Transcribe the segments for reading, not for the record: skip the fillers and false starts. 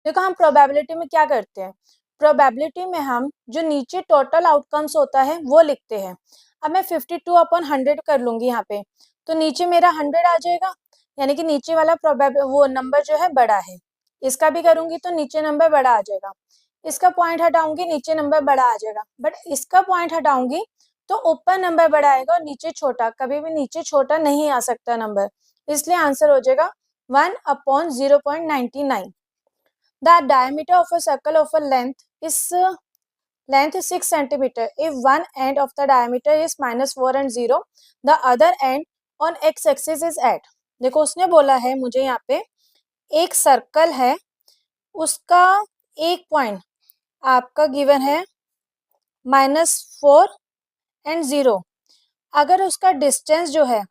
देखो हम प्रोबेबिलिटी में क्या करते हैं, प्रोबेबिलिटी में हम जो नीचे टोटल आउटकम्स होता है वो लिखते हैं। अब मैं 52/100 कर लूंगी यहाँ पे, तो नीचे मेरा 100 आ जाएगा, यानी कि नीचे वाला वो नंबर जो है बड़ा है। इसका भी करूंगी तो नीचे नंबर बड़ा आ जाएगा, इसका पॉइंट हटाऊंगी नीचे नंबर बड़ा आ जाएगा, बट इसका पॉइंट हटाऊंगी तो ऊपर नंबर बड़ा आएगा और नीचे छोटा, कभी भी नीचे छोटा नहीं आ सकता नंबर, इसलिए आंसर हो जाएगा 1/0.99। The diameter of a circle of a length is 6 centimeter. If one end of the diameter is -4 and 0, the other end on x-axis is at. देखो उसने बोला है मुझे यहाँ पे एक सर्कल है, उसका एक पॉइंट आपका गिवन है -4 एंड 0। अगर उसका डिस्टेंस जो है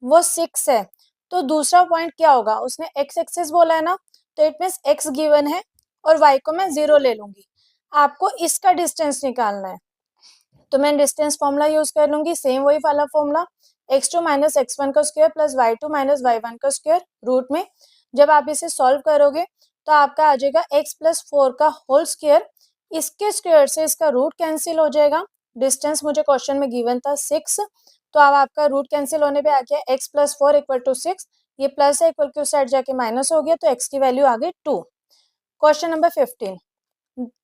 वो 6 है तो दूसरा पॉइंट क्या होगा, उसने एक्स एक्सिस बोला है ना, तो इट मीन्स एक्स गिवन है और वाई को मैं 0 ले लूंगी। आपको इसका डिस्टेंस निकालना है, तो मैं डिस्टेंस फॉर्मूला यूज कर लूंगी, सेम वही वाला फॉर्मूला, x2 - x1 का स्क्वायर प्लस y2 - y1 का स्क्वायर रूट में। जब आप इसे सॉल्व करोगे तो आपका आ जाएगा x + 4 का होल स्क्वायर, इसके स्क्वायर से इसका रूट कैंसिल हो जाएगा। डिस्टेंस मुझे क्वेश्चन में गिवन था 6, तो अब आपका रूट कैंसिल होने पे आ गया x + 4 = 6, ये प्लस है इक्वल टू साइड जाके माइनस हो गया, तो x की वैल्यू आ गई 2। Question number 15,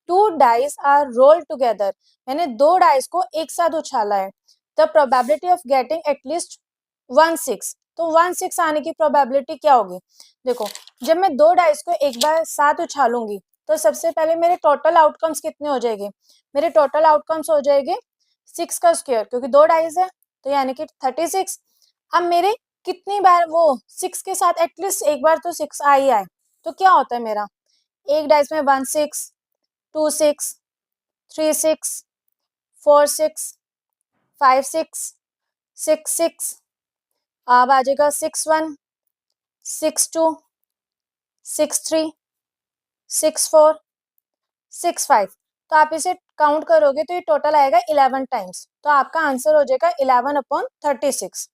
2 dice are roll together, मैंने 2 डाइस को एक साथ उछाला है, the probability of getting at least 1/6, तो 1/6 आने की प्रोबेबिलिटी क्या होगी। देखो जब मैं 2 डाइस को एक बार साथ उछालूंगी तो सबसे पहले मेरे टोटल आउटकम्स कितने हो जाएंगे, मेरे टोटल आउटकम्स हो जाएंगे 6 का स्क्वायर, क्योंकि 2 डाइस है तो यानी कि 36। अब मेरे कितनी बार वो 6 के साथ एटलीस्ट एक बार तो 6 आ ही आए, तो क्या होता है मेरा एक डाइस में 1/6, 2/6, 3/6, 4/6, 5/6, 6/6, अब आ जाएगा 6/1, 6/2, 6/3, 6/4, 6/5। तो आप इसे काउंट करोगे तो ये टोटल आएगा 11 टाइम्स, तो आपका आंसर हो जाएगा 11/36।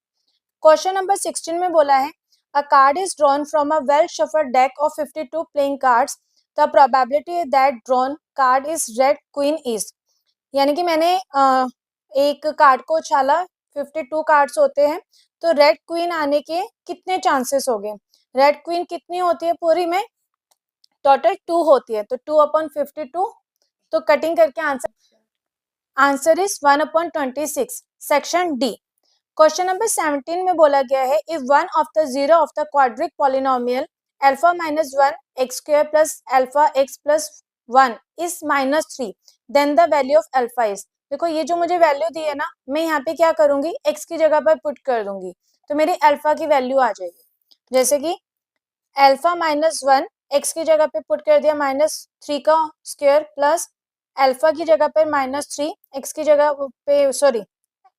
क्वेश्चन नंबर 16 में बोला है अ card is drawn from a well shuffled deck of 52 playing cards, the probability that drawn card is red queen is, यानी कि मैंने एक कार्ड को उछाला, 52 कार्ड्स होते हैं, तो रेड क्वीन आने के कितने चांसेस हो गए, रेड क्वीन कितनी होती है पूरी में, टोटल 2 होती है, तो 2/52, तो कटिंग करके answer is 1/26। Section D. Question number 17 में बोला गया है if one of the zero of the quadratic polynomial alpha -1 x² plus alpha x plus 1 is -3, then the value of alpha is. देखो ये जो मुझे वैल्यू दी है ना, मैं यहाँ पे क्या करूंगी, x की जगह पर पुट कर दूंगी, तो मेरी अल्फा की वैल्यू आ जाएगी। जैसे कि अल्फा -1 x की जगह पे पुट कर दिया -3 का स्क्वायर प्लस अल्फा की जगह पर -3 x की जगह पे सॉरी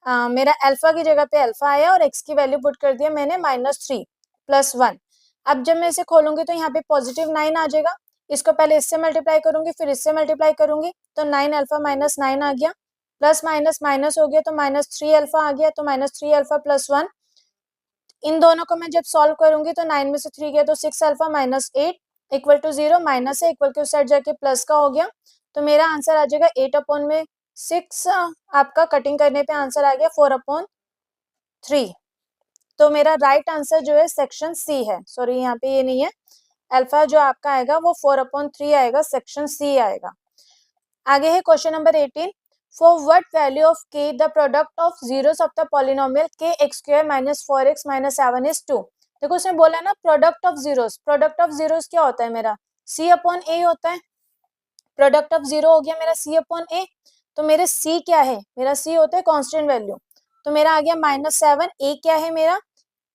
मेरा अल्फा की जगह पे अल्फा आया और x की वैल्यू पुट कर दिया मैंने -3 + 1। अब जब मैं इसे खोलूंगी तो यहाँ पे +9 आ जाएगा, इसको पहले इससे मल्टीप्लाई करूंगी फिर इससे मल्टीप्लाई करूंगी, तो 9 अल्फा -9 आ गया, प्लस माइनस माइनस हो गया तो -3 अल्फा आ गया, तो -3 अल्फा + 1। इन दोनों को मैं जब सॉल्व करूंगी तो 9 में से 3 गया तो 6 अल्फा -8 = 0, माइनस है इक्वल के साइड जाके प्लस का हो गया, तो मेरा आंसर आ जाएगा 8/6। आपका कटिंग करने पे आंसर आ गया 4/3। तो मेरा राइट आंसर जो है सेक्शन सी है, सॉरी यहाँ पे ये नहीं है, अल्फा जो आपका आएगा वो 4/3 आएगा, सेक्शन सी आएगा। आगे है question number 18, for what value of k the product of zeros of the polynomial k(x² - 4x - 7 is 2। देखो उसने बोला ना product of zeros, product of zeros क्या होता है मेरा c/a होता है, प्रोडक्ट ऑफ जीरो हो गया मेरा c/a, तो मेरे c क्या है, मेरा c होता है कांस्टेंट वैल्यू, तो मेरा आ गया -7, a क्या है मेरा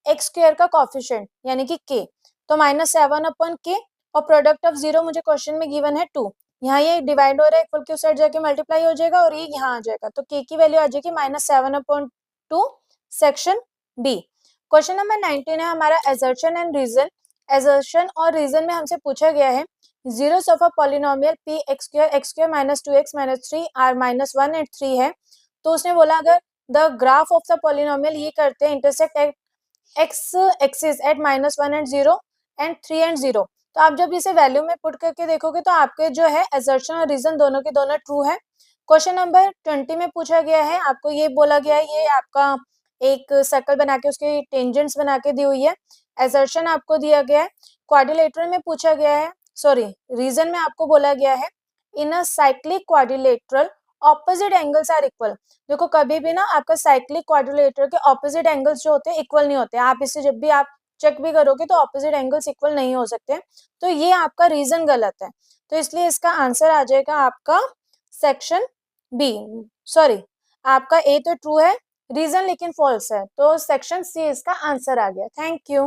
x² का कोफिशिएंट यानी कि k, तो -7/k, और प्रोडक्ट ऑफ जीरो मुझे क्वेश्चन में गिवन है 2, यहाँ ये डिवाइड हो रहा है इक्वल के साइड जाके मल्टीप्लाई हो जाएगा और ये यहाँ आ जाएगा, तो k की वैल्यू आ जाएगी -7/2, सेक्शन बी। क्वेश्चन नंबर 19 है हमारा असर्शन एंड रीजन। असर्शन और रीजन में हमसे पूछा गया है zeros of a polynomial p x² - 2x - 3 are -1 and 3 है, तो उसने बोला अगर the graph of the polynomial ये करते हैं intersect at x axis at -1 and 0 and 3 and 0, तो आप जब इसे वैल्यू में पुट करके देखोगे तो आपके जो है असर्शन और रीजन दोनों के दोनों ट्रू है। क्वेश्चन नंबर 20 में पूछा गया है, आपको ये बोला गया है, ये आपका एक सर्कल बना के उसके टेंजेंट्स बना के दी हुई है। असर्शन आपको दिया गया है। क्वाड्रिलेटरल में पूछा गया है, सॉरी रीजन में आपको बोला गया है in a cyclic quadrilateral opposite angles are equal. देखो कभी भी ना आपका साइक्लिक क्वाड्रिलेटरल के ऑपोजिट एंगल्स जो होते हैं इक्वल नहीं होते। आप इसे जब भी आप चेक भी करोगे तो ऑपोजिट एंगल्स इक्वल नहीं हो सकते। तो ये आपका रीजन गलत है, तो इसलिए इसका आंसर आ जाएगा आपका सेक्शन बी। सॉरी, आपका ए तो ट्रू है, रीजन लेकिन फॉल्स है, तो सेक्शन सी इसका आंसर आ गया। Thank you.